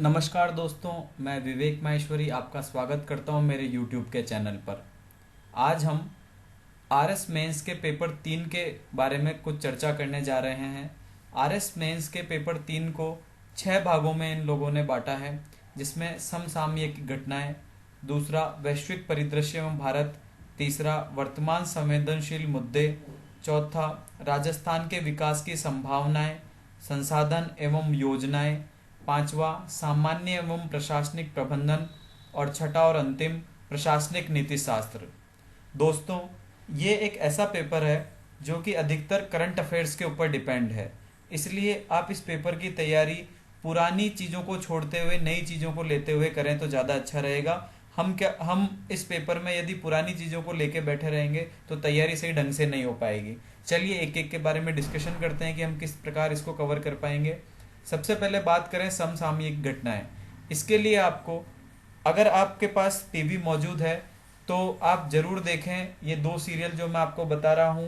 नमस्कार दोस्तों, मैं विवेक माहेश्वरी आपका स्वागत करता हूं मेरे YouTube के चैनल पर। आज हम आरएस मेंस के पेपर 3 के बारे में कुछ चर्चा करने जा रहे हैं। आरएस मेंस के पेपर 3 को 6 भागों में इन लोगों ने बांटा है, जिसमें समसामयिक घटनाएं, दूसरा वैश्विक परिदृश्य एवं भारत, तीसरा वर्तमान संवेदनशील मुद्दे, चौथा राजस्थान के विकास की संभावनाएं, संसाधन एवं योजनाएं, पांचवा सामान्य एवं प्रशासनिक प्रबंधन और छठा और अंतिम प्रशासनिक नीति शास्त्र। दोस्तों, ये एक ऐसा पेपर है जो कि अधिकतर करंट अफेयर्स के ऊपर डिपेंड है, इसलिए आप इस पेपर की तैयारी पुरानी चीज़ों को छोड़ते हुए नई चीज़ों को लेते हुए करें तो ज़्यादा अच्छा रहेगा। हम इस पेपर में यदि पुरानी चीज़ों को लेके बैठे रहेंगे तो तैयारी सही ढंग से नहीं हो पाएगी। चलिए एक एक के बारे में डिस्कशन करते हैं कि हम किस प्रकार इसको कवर कर पाएंगे। सबसे पहले बात करें समसामयिक घटनाएं। इसके लिए आपको, अगर आपके पास टीवी मौजूद है तो आप जरूर देखें ये दो सीरियल जो मैं आपको बता रहा हूँ।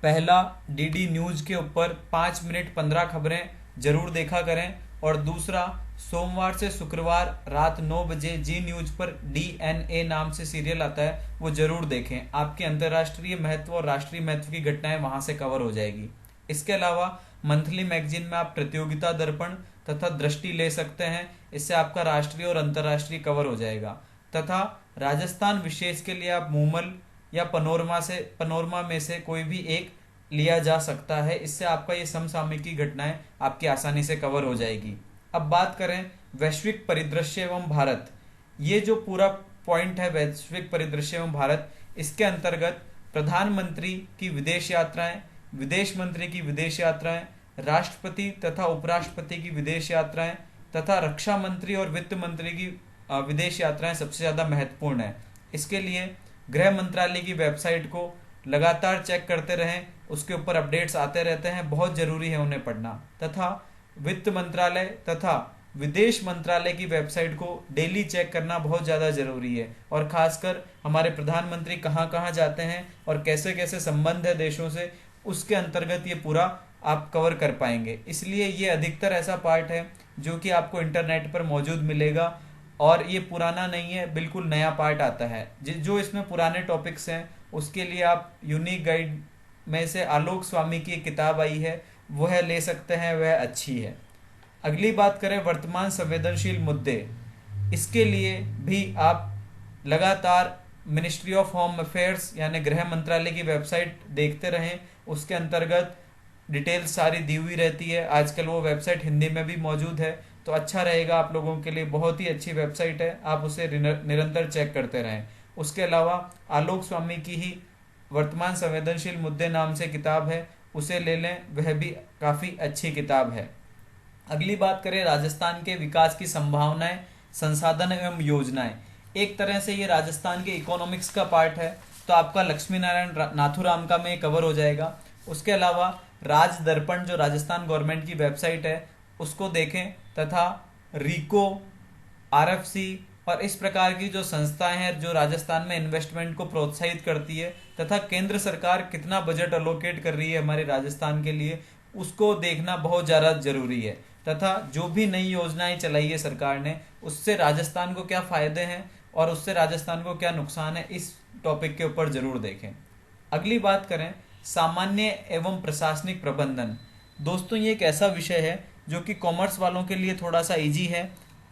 पहला डीडी न्यूज के ऊपर 5 मिनट 15 खबरें जरूर देखा करें, और दूसरा सोमवार से शुक्रवार रात 9 बजे जी न्यूज पर डीएनए नाम से सीरियल आता है, वो जरूर देखें। आपकी अंतर्राष्ट्रीय महत्व और राष्ट्रीय महत्व की घटनाएं वहां से कवर हो जाएगी। इसके अलावा मंथली मैगजीन में आप प्रतियोगिता दर्पण तथा दृष्टि ले सकते हैं, इससे आपका राष्ट्रीय और अंतर्राष्ट्रीय कवर हो जाएगा। तथा राजस्थान विशेष के लिए आप मूमल या पनोरमा में से कोई भी एक लिया जा सकता है, इससे आपका ये समसामयिक की घटनाएं आपकी आसानी से कवर हो जाएगी। अब बात करें वैश्विक परिदृश्य एवं भारत। ये जो पूरा पॉइंट है वैश्विक परिदृश्य एवं भारत, इसके अंतर्गत प्रधानमंत्री की विदेश यात्राएं, विदेश मंत्री की विदेश यात्राएं, राष्ट्रपति तथा उपराष्ट्रपति की विदेश यात्राएं तथा रक्षा मंत्री और वित्त मंत्री की विदेश यात्राएं सबसे ज्यादा महत्वपूर्ण है। इसके लिए गृह मंत्रालय की वेबसाइट को लगातार चेक करते रहें, उसके ऊपर अपडेट्स आते रहते हैं, बहुत जरूरी है उन्हें पढ़ना। तथा वित्त मंत्रालय तथा विदेश मंत्रालय की वेबसाइट को डेली चेक करना बहुत ज़्यादा जरूरी है, और खासकर हमारे प्रधानमंत्री कहाँ कहाँ जाते हैं और कैसे कैसे संबंध है देशों से, उसके अंतर्गत ये पूरा आप कवर कर पाएंगे। इसलिए ये अधिकतर ऐसा पार्ट है जो कि आपको इंटरनेट पर मौजूद मिलेगा, और ये पुराना नहीं है, बिल्कुल नया पार्ट आता है। जो इसमें पुराने टॉपिक्स हैं उसके लिए आप यूनिक गाइड में से आलोक स्वामी की एक किताब आई है, वह ले सकते हैं, वह अच्छी है। अगली बात करें वर्तमान संवेदनशील मुद्दे। इसके लिए भी आप लगातार मिनिस्ट्री ऑफ होम अफेयर्स यानी गृह मंत्रालय की वेबसाइट देखते रहें, उसके अंतर्गत डिटेल्स सारी दी हुई रहती है। आजकल वो वेबसाइट हिंदी में भी मौजूद है, तो अच्छा रहेगा आप लोगों के लिए, बहुत ही अच्छी वेबसाइट है, आप उसे निरंतर चेक करते रहें। उसके अलावा आलोक स्वामी की ही वर्तमान संवेदनशील मुद्दे नाम से किताब है, उसे ले लें, वह भी काफ़ी अच्छी किताब है। अगली बात करें राजस्थान के विकास की संभावनाएं, संसाधन एवं योजनाएं। एक तरह से ये राजस्थान के इकोनॉमिक्स का पार्ट है, तो आपका लक्ष्मी नारायण नाथुराम का में कवर हो जाएगा। उसके अलावा राज दर्पण जो राजस्थान गवर्नमेंट की वेबसाइट है उसको देखें, तथा रिको, आरएफसी और इस प्रकार की जो संस्थाएं हैं जो राजस्थान में इन्वेस्टमेंट को प्रोत्साहित करती है, तथा केंद्र सरकार कितना बजट अलोकेट कर रही है हमारे राजस्थान के लिए, उसको देखना बहुत ज़्यादा जरूरी है। तथा जो भी नई योजनाएं चलाई है सरकार ने, उससे राजस्थान को क्या फ़ायदे हैं और उससे राजस्थान को क्या नुकसान है, इस टॉपिक के ऊपर ज़रूर देखें। अगली बात करें सामान्य एवं प्रशासनिक प्रबंधन। दोस्तों, ये एक ऐसा विषय है जो कि कॉमर्स वालों के लिए थोड़ा सा इजी है,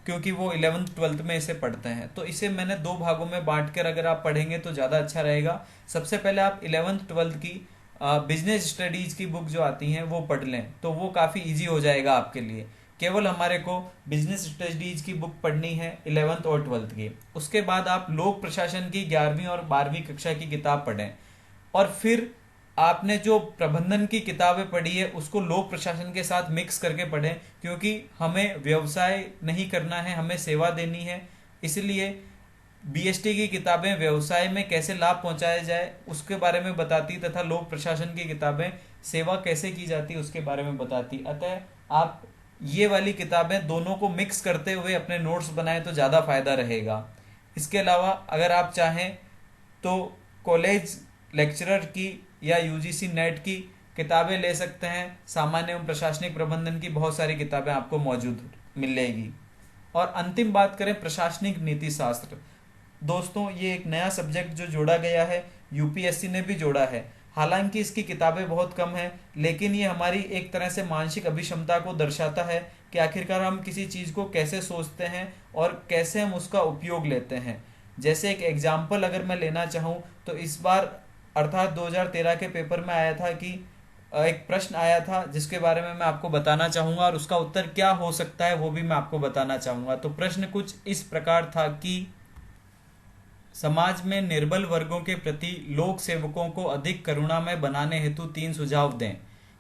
क्योंकि वो 11th 12th में इसे पढ़ते हैं। तो इसे मैंने दो भागों में बांट कर अगर आप पढ़ेंगे तो ज़्यादा अच्छा रहेगा। सबसे पहले आप 11th 12th की बिजनेस स्टडीज़ की बुक जो आती हैं वो पढ़ लें, तो वो काफ़ी इजी हो जाएगा आपके लिए। केवल हमारे को बिजनेस स्टडीज़ की बुक पढ़नी है 11th और 12th की। उसके बाद आप लोक प्रशासन की 11वीं और 12वीं कक्षा की किताब पढ़ें, और फिर आपने जो प्रबंधन की किताबें पढ़ी है उसको लोक प्रशासन के साथ मिक्स करके पढ़ें, क्योंकि हमें व्यवसाय नहीं करना है, हमें सेवा देनी है। इसलिए बीएसटी की किताबें व्यवसाय में कैसे लाभ पहुंचाया जाए उसके बारे में बताती, तथा लोक प्रशासन की किताबें सेवा कैसे की जाती उसके बारे में बताती। अतः आप ये वाली किताबें दोनों को मिक्स करते हुए अपने नोट्स बनाएं तो ज़्यादा फायदा रहेगा। इसके अलावा अगर आप चाहें तो कॉलेज लेक्चरर की या यूजीसी नेट की किताबें ले सकते हैं। सामान्य एवं प्रशासनिक प्रबंधन की बहुत सारी किताबें आपको मौजूद मिलेगी। और अंतिम बात करें प्रशासनिक नीति शास्त्र, दोस्तों ये एक नया सब्जेक्ट जो जोड़ा गया है, यूपीएससी ने भी जोड़ा है। हालांकि इसकी किताबें बहुत कम हैं, लेकिन ये हमारी एक तरह से मानसिक अभिक्षमता को दर्शाता है कि आखिरकार हम किसी चीज़ को कैसे सोचते हैं और कैसे हम उसका उपयोग लेते हैं। जैसे एक एग्जाम्पल अगर मैं लेना चाहूँ तो इस बार अर्थात 2013 के पेपर में आया था कि एक प्रश्न आया था जिसके बारे में मैं आपको बताना चाहूँगा और उसका उत्तर क्या हो सकता है वो भी मैं आपको बताना चाहूँगा। तो प्रश्न कुछ इस प्रकार था कि समाज में निर्बल वर्गों के प्रति लोक सेवकों को अधिक करुणामय बनाने हेतु 3 सुझाव दें।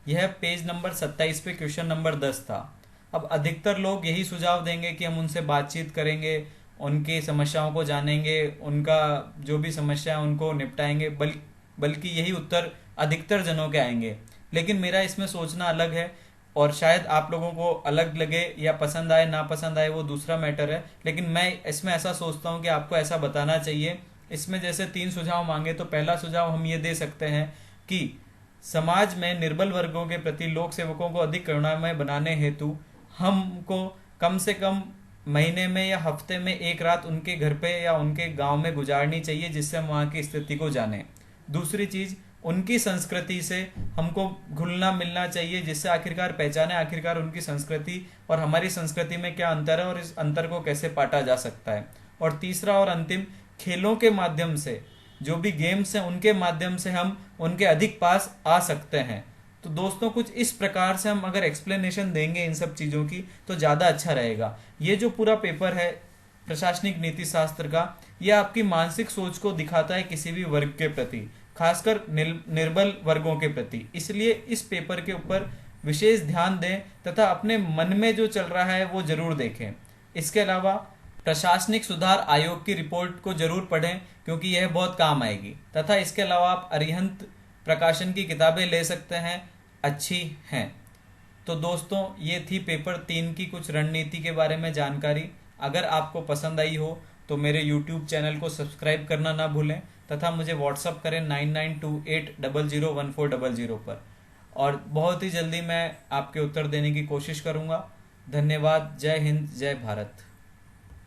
यह पेज नंबर 27 पे क्वेश्चन नंबर 10 था। अब अधिकतर लोग यही सुझाव देंगे कि हम उनसे बातचीत करेंगे, उनकी समस्याओं को जानेंगे, उनका जो भी समस्या है उनको निपटाएंगे, बल्कि यही उत्तर अधिकतर जनों के आएंगे। लेकिन मेरा इसमें सोचना अलग है और शायद आप लोगों को अलग लगे या पसंद आए ना पसंद आए वो दूसरा मैटर है, लेकिन मैं इसमें ऐसा सोचता हूँ कि आपको ऐसा बताना चाहिए। इसमें जैसे 3 सुझाव मांगे तो पहला सुझाव हम ये दे सकते हैं कि समाज में निर्बल वर्गों के प्रति लोक सेवकों को अधिक करुणामय बनाने हेतु हमको कम से कम महीने में या हफ्ते में एक रात उनके घर पे या उनके गांव में गुजारनी चाहिए, जिससे हम वहाँ की स्थिति को जानें। दूसरी चीज़, उनकी संस्कृति से हमको घुलना मिलना चाहिए, जिससे आखिरकार पहचाने आखिरकार उनकी संस्कृति और हमारी संस्कृति में क्या अंतर है और इस अंतर को कैसे पाटा जा सकता है। और तीसरा और अंतिम, खेलों के माध्यम से, जो भी गेम्स हैं उनके माध्यम से हम उनके अधिक पास आ सकते हैं। तो दोस्तों कुछ इस प्रकार से हम अगर एक्सप्लेनेशन देंगे इन सब चीज़ों की तो ज़्यादा अच्छा रहेगा। ये जो पूरा पेपर है प्रशासनिक नीति शास्त्र का, ये आपकी मानसिक सोच को दिखाता है किसी भी वर्ग के प्रति, खासकर निर्बल वर्गों के प्रति। इसलिए इस पेपर के ऊपर विशेष ध्यान दें तथा अपने मन में जो चल रहा है वो जरूर देखें। इसके अलावा प्रशासनिक सुधार आयोग की रिपोर्ट को जरूर पढ़ें क्योंकि यह बहुत काम आएगी। तथा इसके अलावा आप अरिहंत प्रकाशन की किताबें ले सकते हैं, अच्छी हैं। तो दोस्तों ये थी पेपर 3 की कुछ रणनीति के बारे में जानकारी। अगर आपको पसंद आई हो तो मेरे YouTube चैनल को सब्सक्राइब करना ना भूलें तथा मुझे व्हाट्सअप करें 9928001400 पर, और बहुत ही जल्दी मैं आपके उत्तर देने की कोशिश करूँगा। धन्यवाद। जय हिंद, जय भारत।